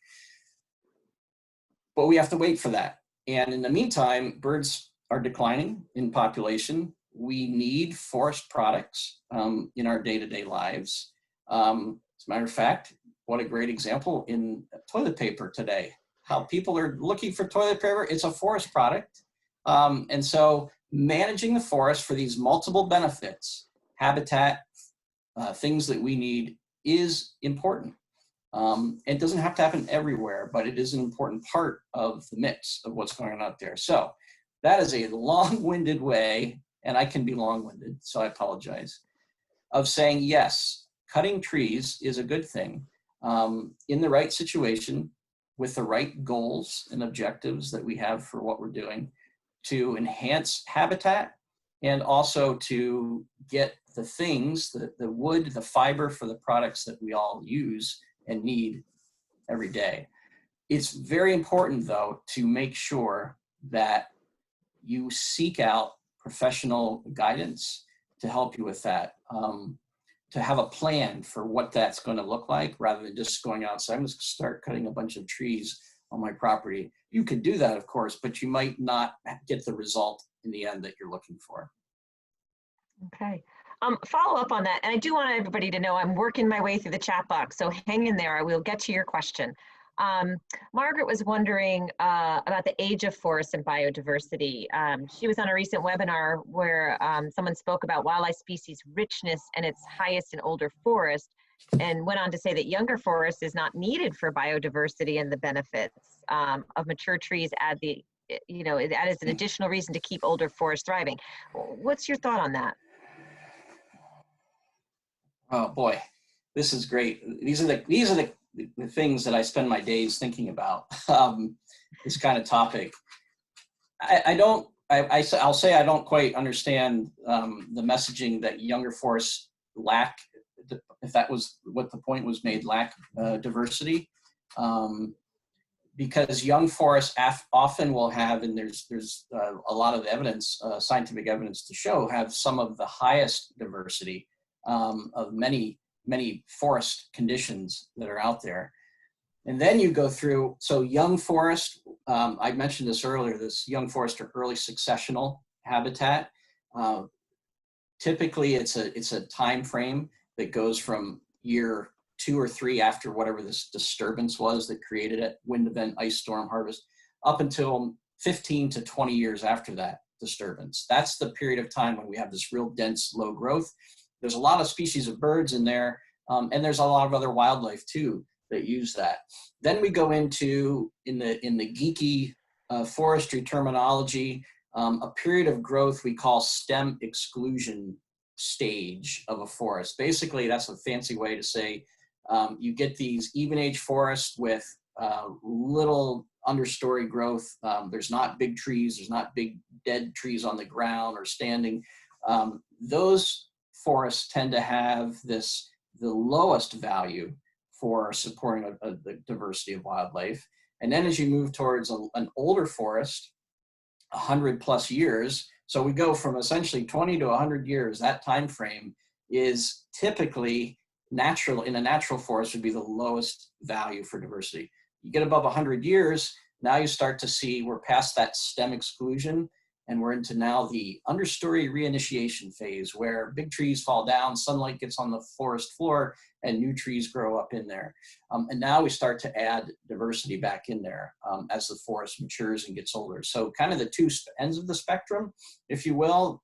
But we have to wait for that. And in the meantime, birds are declining in population. We need forest products in our day-to-day lives. As a matter of fact, what a great example in toilet paper today. How people are looking for toilet paper, it's a forest product. And so managing the forest for these multiple benefits, habitat, things that we need, is important. It doesn't have to happen everywhere, but it is an important part of the mix of what's going on out there. So that is a long-winded way, and I can be long-winded, so I apologize, of saying yes, cutting trees is a good thing in the right situation with the right goals and objectives that we have for what we're doing to enhance habitat and also to get the things, the wood, the fiber for the products that we all use and need every day. It's very important, though, to make sure that you seek out professional guidance to help you with that, to have a plan for what that's going to look like rather than just going outside. I'm just going to start cutting a bunch of trees on my property. You could do that, of course, but you might not get the result in the end that you're looking for. Okay. Follow up on that, and I do want everybody to know I'm working my way through the chat box, so hang in there. I will get to your question. Margaret was wondering about the age of forests and biodiversity. She was on a recent webinar where someone spoke about wildlife species richness and its highest in older forest, and went on to say that younger forest is not needed for biodiversity and the benefits of mature trees add the, that is an additional reason to keep older forests thriving. What's your thought on that? Oh boy, this is great. These are the things that I spend my days thinking about. This kind of topic. I'll say I don't quite understand the messaging that younger forests lack, if that was what the point was made, lack diversity. Because young forests often will have, and there's a lot of evidence, scientific evidence to show, have some of the highest diversity of many forest conditions that are out there. And then you go through, so young forest, I mentioned this earlier, this young forest are early successional habitat. Typically it's a time frame that goes from year 2 or 3 after whatever this disturbance was that created it, wind event, ice storm, harvest, up until 15 to 20 years after that disturbance. That's the period of time when we have this real dense, low growth. There's a lot of species of birds in there, and there's a lot of other wildlife too that use that. Then we go into, in the geeky forestry terminology, a period of growth we call stem exclusion stage of a forest. Basically, that's a fancy way to say you get these even age forests with little understory growth. There's not big trees, there's not big dead trees on the ground or standing. Those forests tend to have the lowest value for supporting the diversity of wildlife. And then as you move towards an older forest, 100+ years, so we go from essentially 20 to 100 years, that time frame is typically natural, in a natural forest would be the lowest value for diversity. You get above 100 years, now you start to see we're past that stem exclusion, And we're into now the understory reinitiation phase, where big trees fall down, sunlight gets on the forest floor, and new trees grow up in there. And now we start to add diversity back in there as the forest matures and gets older. So kind of the two ends of the spectrum, if you will.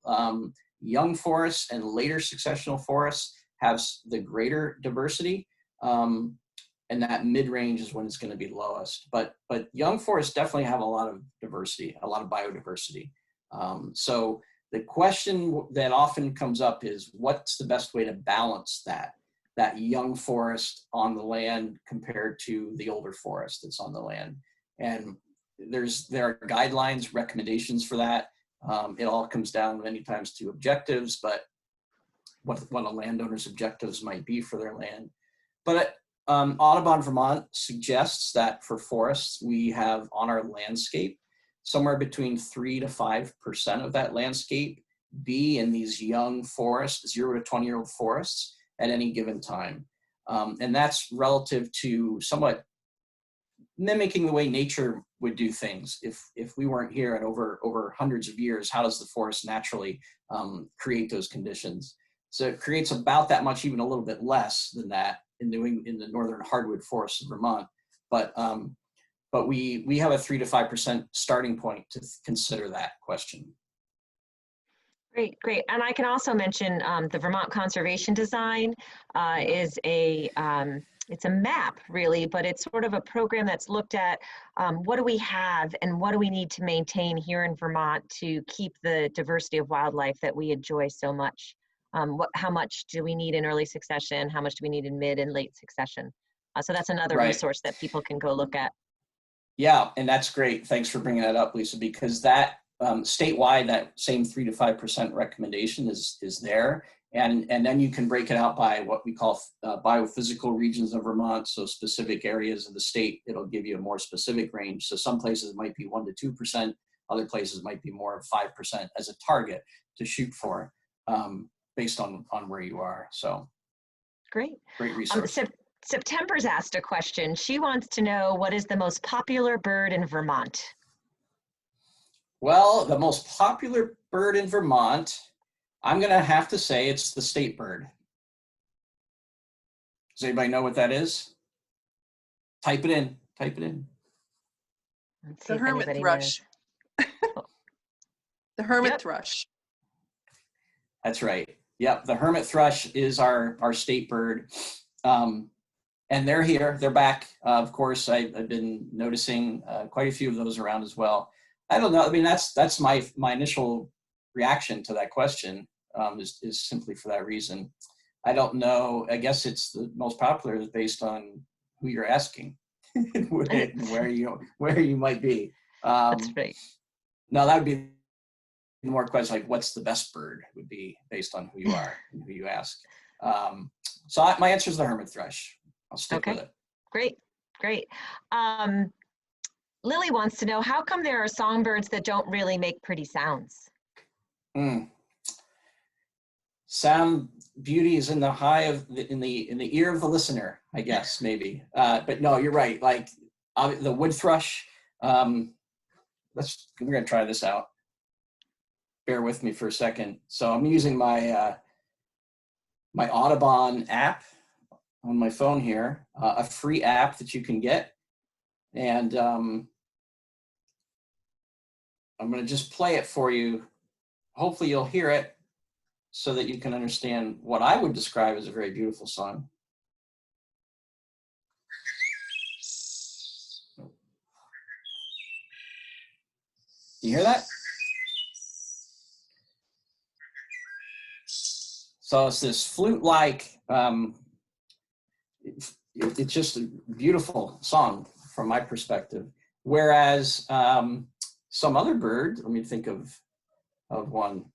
Young forests and later successional forests have the greater diversity. And that mid-range is when it's going to be lowest. But young forests definitely have a lot of diversity, a lot of biodiversity. So the question that often comes up is, what's the best way to balance that young forest on the land compared to the older forest that's on the land? And there are guidelines, recommendations for that. It all comes down many times to objectives, but what a landowner's objectives might be for their land. But Audubon Vermont suggests that for forests, we have on our landscape somewhere between 3 to 5% of that landscape be in these young forests, 0 to 20-year-old forests at any given time. And that's relative to somewhat mimicking the way nature would do things. If we weren't here and over hundreds of years, how does the forest naturally create those conditions? So it creates about that much, even a little bit less than that in the northern hardwood forests of Vermont. But we have a 3 to 5% starting point to consider that question. Great, great. And I can also mention the Vermont Conservation Design is it's a map really, but it's sort of a program that's looked at what do we have and what do we need to maintain here in Vermont to keep the diversity of wildlife that we enjoy so much. How much do we need in early succession? How much do we need in mid and late succession? So that's another resource that people can go look at. Yeah, and that's great. Thanks for bringing that up, Lisa, because that statewide, that same 3 to 5% recommendation is there. And then you can break it out by what we call biophysical regions of Vermont. So specific areas of the state, it'll give you a more specific range. So some places might be 1 to 2%, other places might be more of 5% as a target to shoot for based on where you are. So great resource. September's asked a question. She wants to know, what is the most popular bird in Vermont? Well, the most popular bird in Vermont, I'm going to have to say it's the state bird. Does anybody know what that is? Type it in. Type it in. The hermit thrush. The hermit thrush. That's right. Yep, the hermit thrush is our state bird. And they're here. They're back. Of course, I've been noticing quite a few of those around as well. I don't know. I mean, that's my initial reaction to that question is simply for that reason. I don't know. I guess it's the most popular is based on who you're asking, where you might be. That's right. No, that would be more question like, what's the best bird would be based on who you are and who you ask. So my answer is the hermit thrush. I'll stick with it. Great, great. Lily wants to know, how come there are songbirds that don't really make pretty sounds? Sound beauty is in the in the ear of the listener, I guess, maybe. But no, you're right. Like the wood thrush. We're gonna try this out. Bear with me for a second. So I'm using my my Audubon app on my phone here, a free app that you can get. And I'm going to just play it for you. Hopefully you'll hear it so that you can understand what I would describe as a very beautiful song. You hear that? So it's this flute-like, it's just a beautiful song from my perspective. Whereas some other bird, let me think of one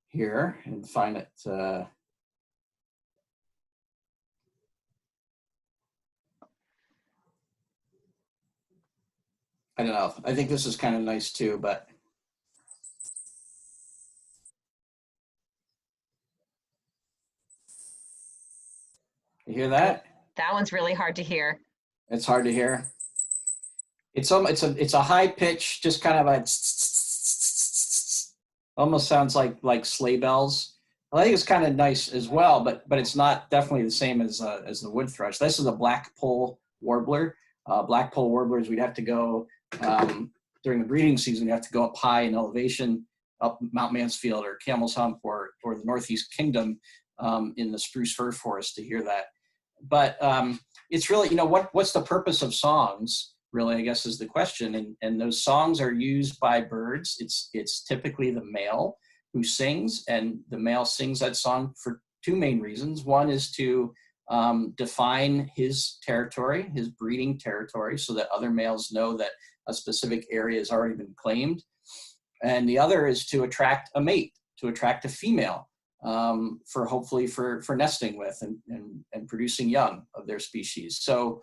here and find it. I don't know. I think this is kind of nice too, but. You hear that? That one's really hard to hear. It's hard to hear. It's a high pitch, just kind of a Almost sounds like sleigh bells. I think it's kind of nice as well, but it's not definitely the same as the wood thrush. This is a black-poll warbler. Black-poll warblers, we'd have to go during the breeding season. You have to go up high in elevation, up Mount Mansfield or Camel's Hump or the Northeast Kingdom in the spruce fir forest to hear that. But it's really, what's the purpose of songs? Really, I guess is the question. And those songs are used by birds. It's typically the male who sings, and the male sings that song for two main reasons. One is to define his territory, his breeding territory, so that other males know that a specific area has already been claimed. And the other is to attract a mate, to attract a female, hopefully for nesting with and producing young of their species. So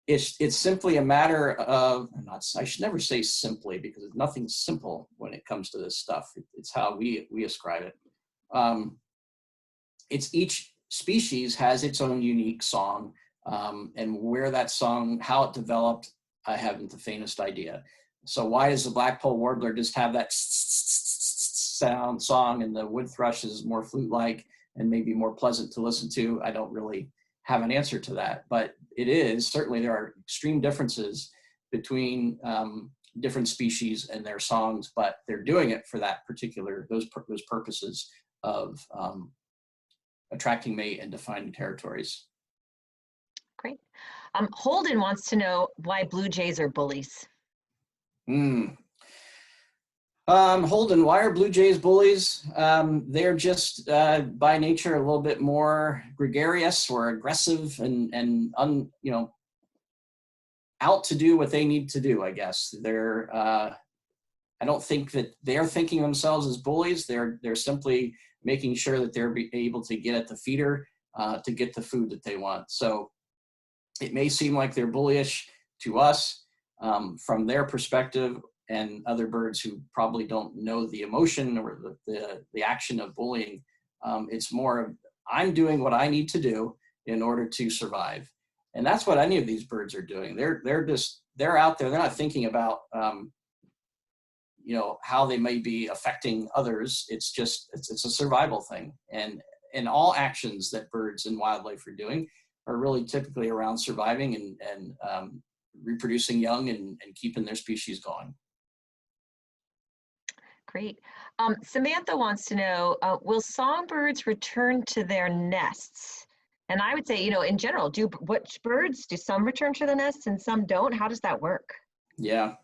it's simply a matter of, I should never say simply, because nothing's simple when it comes to this stuff. It's how we ascribe it. It's each species has its own unique song, and where that song, how it developed, I haven't the faintest idea. So why does the black-poll warbler just have that sound song, and the wood thrush is more flute-like and maybe more pleasant to listen to? I don't really have an answer to that, but it is certainly, there are extreme differences between different species and their songs, but they're doing it for that particular, those purposes of attracting mate and defining territories. Great. Holden wants to know why blue jays are bullies. Holden, why are blue jays bullies? They're just by nature a little bit more gregarious or aggressive and out to do what they need to do, I guess. They're I don't think that they're thinking themselves as bullies. They're simply making sure that they're able to get at the feeder to get the food that they want. So it may seem like they're bullyish to us from their perspective, and other birds who probably don't know the emotion or the action of bullying. It's more of, I'm doing what I need to do in order to survive. And that's what any of these birds are doing. They're out there, they're not thinking about how they may be affecting others. It's a survival thing. And all actions that birds and wildlife are doing are really typically around surviving and reproducing young and keeping their species going. Great. Samantha wants to know, will songbirds return to their nests? And I would say, in general, which birds, do some return to the nests and some don't? How does that work? Yeah.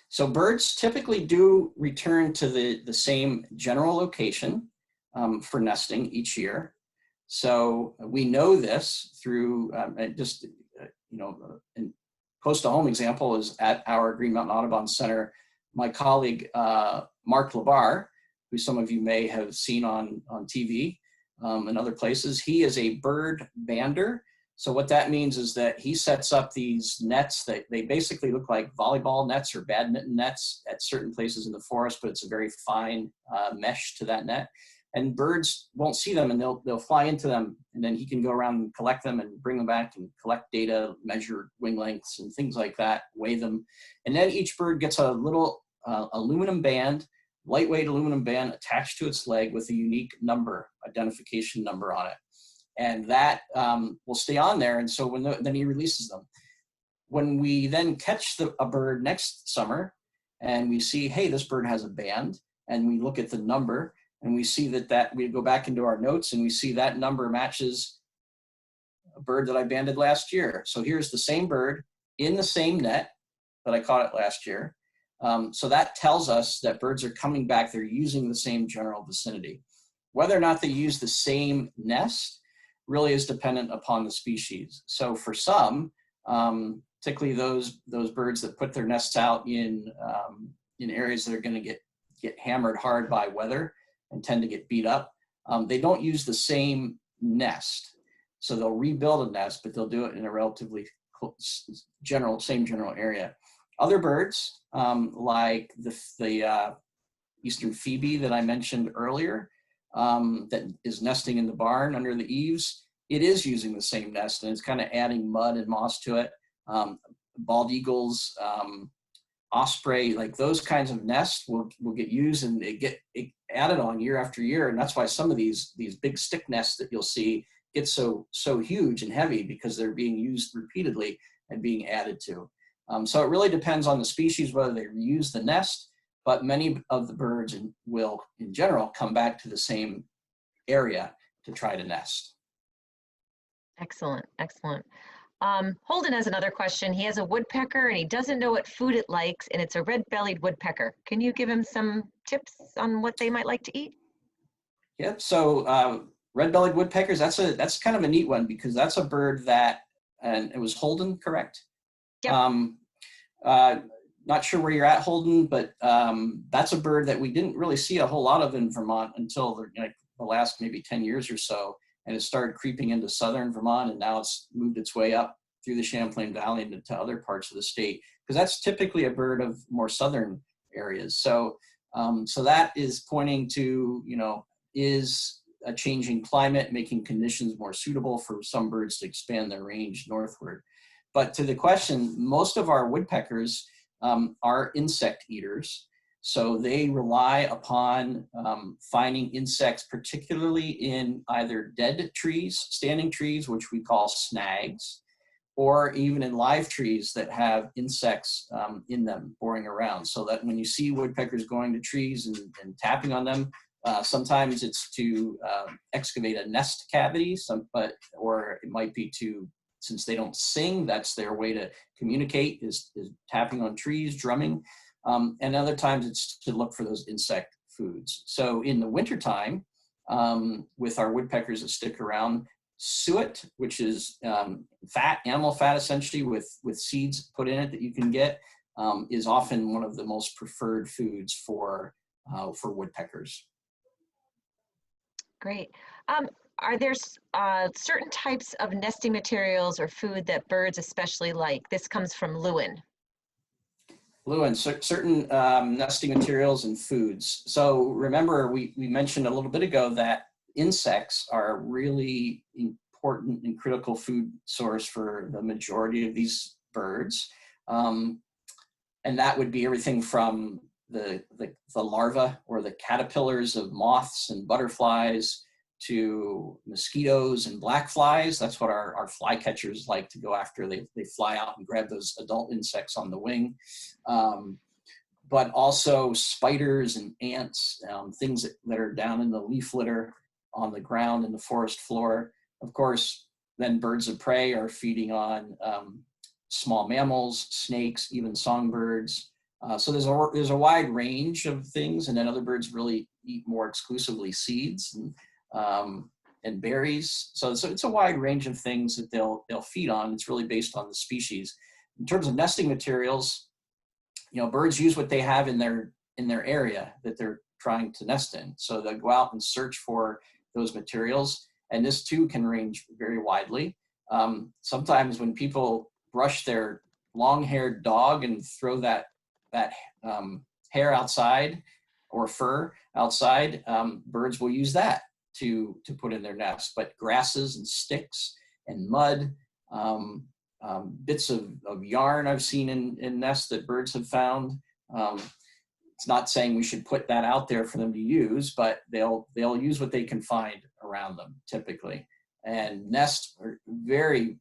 So birds typically do return to the same general location for nesting each year. So we know this through close to home example is at our Green Mountain Audubon Center. My colleague, Mark Labar, who some of you may have seen on TV and other places, he is a bird bander. So what that means is that he sets up these nets that they basically look like volleyball nets or badminton nets at certain places in the forest, but it's a very fine mesh to that net. And birds won't see them, and they'll fly into them, and then he can go around and collect them and bring them back and collect data, measure wing lengths and things like that, weigh them. And then each bird gets a little aluminum band, lightweight aluminum band attached to its leg with a unique number, identification number on it. And that will stay on there. And so then he releases them. When we then catch a bird next summer and we see, hey, this bird has a band, and we look at the number and we see that we go back into our notes and we see that number matches a bird that I banded last year. So here's the same bird in the same net that I caught it last year. So that tells us that birds are coming back. They're using the same general vicinity. Whether or not they use the same nest really is dependent upon the species. So for some, particularly those birds that put their nests out in areas that are going to get hammered hard by weather and tend to get beat up, they don't use the same nest. So they'll rebuild a nest, but they'll do it in a relatively same general area. Other birds, like the eastern phoebe that I mentioned earlier, that is nesting in the barn under the eaves, it is using the same nest, and it's kind of adding mud and moss to it. Bald eagles, osprey, like those kinds of nests will get used and they get added on year after year. And that's why some of these big stick nests that you'll see get so huge and heavy, because they're being used repeatedly and being added to. So it really depends on the species whether they reuse the nest, but many of the birds will, in general, come back to the same area to try to nest. Excellent, excellent. Holden has another question. He has a woodpecker and he doesn't know what food it likes, and it's a red-bellied woodpecker. Can you give him some tips on what they might like to eat? Yep, so red-bellied woodpeckers, that's kind of a neat one, because that's a bird that, and it was Holden, correct? Yep. Not sure where you're at, Holden, but that's a bird that we didn't really see a whole lot of in Vermont until the last maybe 10 years or so. And it started creeping into southern Vermont, and now it's moved its way up through the Champlain Valley and into other parts of the state, because that's typically a bird of more southern areas. So, so that is pointing to, is a changing climate making conditions more suitable for some birds to expand their range northward. But to the question, most of our woodpeckers are insect eaters. So they rely upon finding insects, particularly in either dead trees, standing trees, which we call snags, or even in live trees that have insects in them boring around. So that when you see woodpeckers going to trees and tapping on them, sometimes it's to excavate a nest cavity, or it might be to, since they don't sing, that's their way to communicate, is tapping on trees, drumming. And other times it's to look for those insect foods. So in the wintertime, with our woodpeckers that stick around, suet, which is fat, animal fat essentially, with seeds put in it that you can get, is often one of the most preferred foods for woodpeckers. Great. Are there certain types of nesting materials or food that birds especially like? This comes from Lewin. Lewin, certain nesting materials and foods. So remember, we mentioned a little bit ago that insects are a really important and critical food source for the majority of these birds. And that would be everything from the larvae or the caterpillars of moths and butterflies to mosquitoes and black flies. That's what our flycatchers like to go after. They fly out and grab those adult insects on the wing. But also spiders and ants, things that are down in the leaf litter on the ground in the forest floor. Of course, then birds of prey are feeding on small mammals, snakes, even songbirds. So there's a wide range of things, and then other birds really eat more exclusively seeds and berries. So it's a wide range of things that they'll feed on. It's really based on the species. In terms of nesting materials, birds use what they have in their area that they're trying to nest in. So they'll go out and search for those materials, and this too can range very widely. Sometimes when people brush their long-haired dog and throw that hair outside or fur outside, birds will use that to put in their nests. But grasses and sticks and mud, bits of yarn I've seen in nests that birds have found. It's not saying we should put that out there for them to use, but they'll use what they can find around them typically. And nests are vary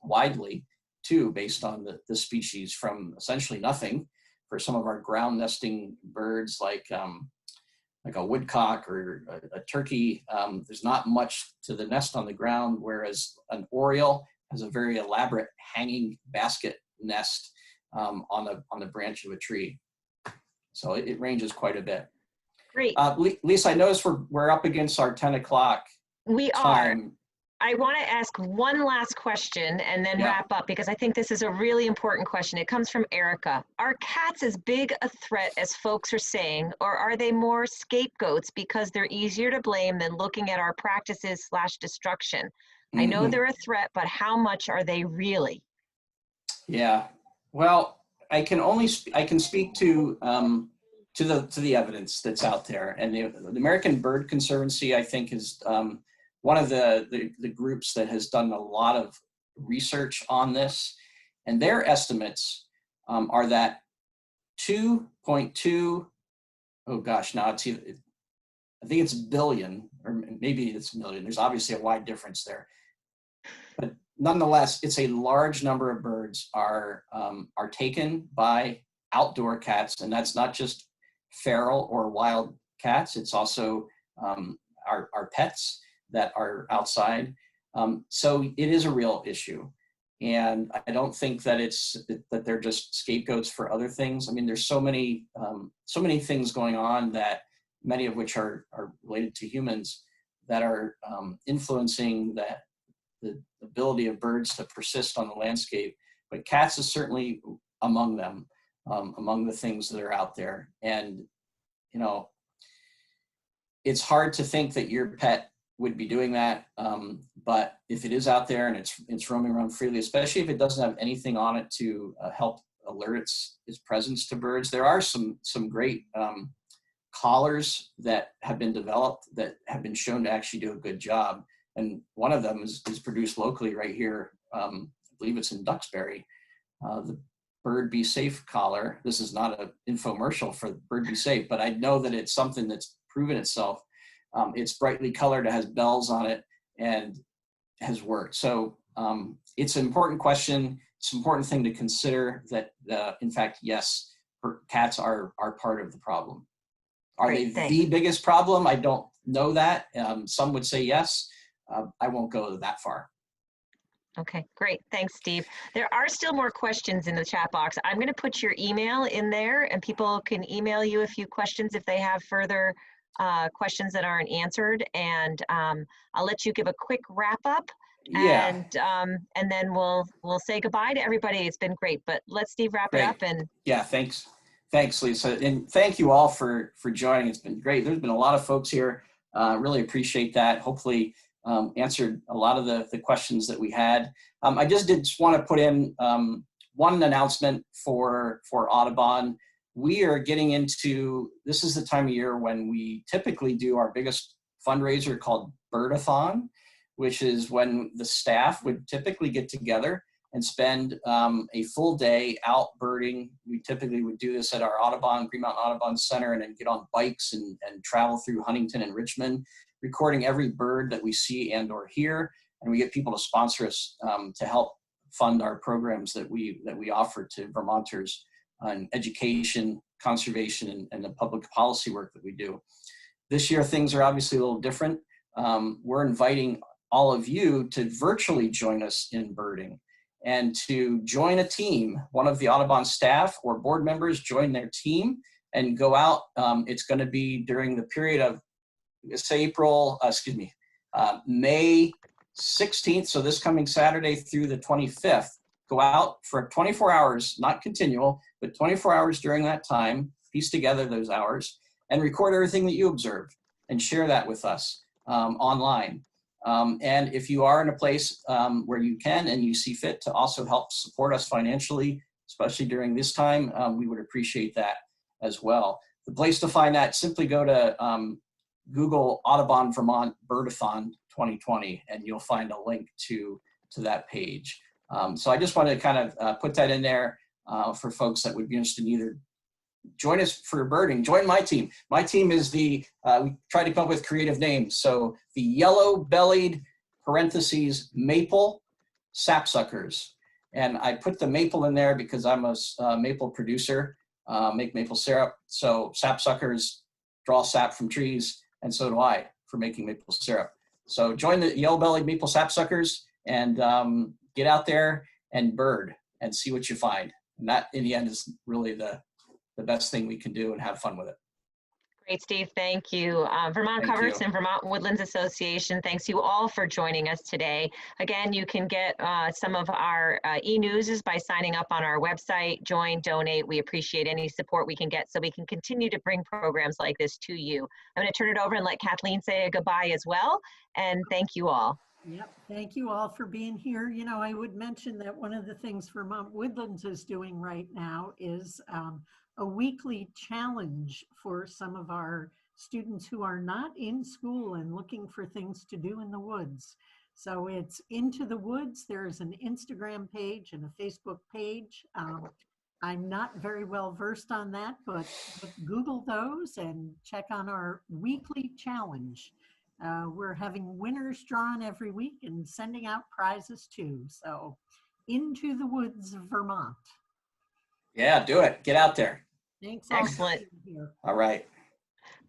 widely too, based on the species, from essentially nothing for some of our ground nesting birds like a woodcock or a turkey. There's not much to the nest on the ground, whereas an oriole has a very elaborate hanging basket nest on the branch of a tree. So it ranges quite a bit. Great. Lisa, I noticed we're up against our 10 o'clock time. I want to ask one last question and then wrap up, because I think this is a really important question. It comes from Erica. Are cats as big a threat as folks are saying, or are they more scapegoats because they're easier to blame than looking at our practices / destruction? I know they're a threat, but how much are they really? Yeah, well, I can speak to the evidence that's out there, and the American Bird Conservancy, I think, is one of the groups that has done a lot of research on this, and their estimates are that 2.2, oh gosh, now it's either, I think it's billion, or maybe it's million. There's obviously a wide difference there. But nonetheless, it's a large number of birds are taken by outdoor cats, and that's not just feral or wild cats. It's also our pets that are outside. So it is a real issue. And I don't think that that they're just scapegoats for other things. I mean, there's so many things going on, that many of which are related to humans, that are influencing the ability of birds to persist on the landscape. But cats is certainly among them, among the things that are out there. And, you know, it's hard to think that your pet would be doing that. But if it is out there and it's roaming around freely, especially if it doesn't have anything on it to help alert its presence to birds, there are some great collars that have been developed that have been shown to actually do a good job. And one of them is produced locally right here. I believe it's in Duxbury. The Bird Be Safe collar. This is not an infomercial for Bird Be Safe, but I know that it's something that's proven itself. It's brightly colored, it has bells on it, and has worked. So it's an important question. It's an important thing to consider, that in fact, yes, cats are part of the problem. Are Great, they the biggest problem? I don't know that. Some would say yes. I won't go that far. Okay, great. Thanks, Steve. There are still more questions in the chat box. I'm going to put your email in there, and people can email you a few questions if they have further questions that aren't answered. And I'll let you give a quick wrap up. Yeah. And then we'll say goodbye to everybody. It's been great, but let Steve wrap it up. And yeah, thanks, Lisa, and thank you all for joining. It's been great. There's been a lot of folks here. Really appreciate that. Hopefully answered a lot of the questions that we had. I just want to put in one announcement for Audubon. We are getting into, this is the time of year when we typically do our biggest fundraiser called Birdathon, which is when the staff would typically get together and spend a full day out birding. We typically would do this at our Green Mountain Audubon Center, and then get on bikes and travel through Huntington and Richmond, recording every bird that we see and or hear. And we get people to sponsor us to help fund our programs that we offer to Vermonters on education, conservation, and the public policy work that we do. This year, things are obviously a little different. We're inviting all of you to virtually join us in birding, and to join a team. One of the Audubon staff or board members join their team and go out. It's going to be during the period of, May 16th, so this coming Saturday through the 25th. Go out for 24 hours, not continual, but 24 hours during that time, piece together those hours, and record everything that you observed and share that with us online. And if you are in a place where you can and you see fit to also help support us financially, especially during this time, we would appreciate that as well. The place to find that, simply go to Google Audubon Vermont Birdathon 2020, and you'll find a link to that page. So I just wanted to kind of put that in there for folks that would be interested in either join us for birding, join my team. My team is we try to come up with creative names. So the Yellow-Bellied (maple) sapsuckers. And I put the maple in there because I'm a maple producer, make maple syrup. So sapsuckers draw sap from trees, and so do I for making maple syrup. So join the Yellow-Bellied maple sapsuckers and get out there and bird and see what you find. And that, in the end, is really the best thing we can do, and have fun with it. great, Steve. Thank you. Vermont Coverts and Vermont Woodlands Association, thanks you all for joining us today. Again, you can get some of our e-news by signing up on our website, join, donate. We appreciate any support we can get so we can continue to bring programs like this to you. I'm going to turn it over and let Kathleen say a goodbye as well. And thank you all. Yep, thank you all for being here. You know, I would mention that one of the things Vermont Woodlands is doing right now is a weekly challenge for some of our students who are not in school and looking for things to do in the woods. So it's Into the Woods. There's an Instagram page and a Facebook page. I'm not very well versed on that, but Google those and check on our weekly challenge. We're having winners drawn every week and sending out prizes too. So Into the Woods, Vermont. Yeah, do it. Get out there. Thanks all for Excellent. being here. All right.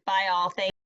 Bye all. Thank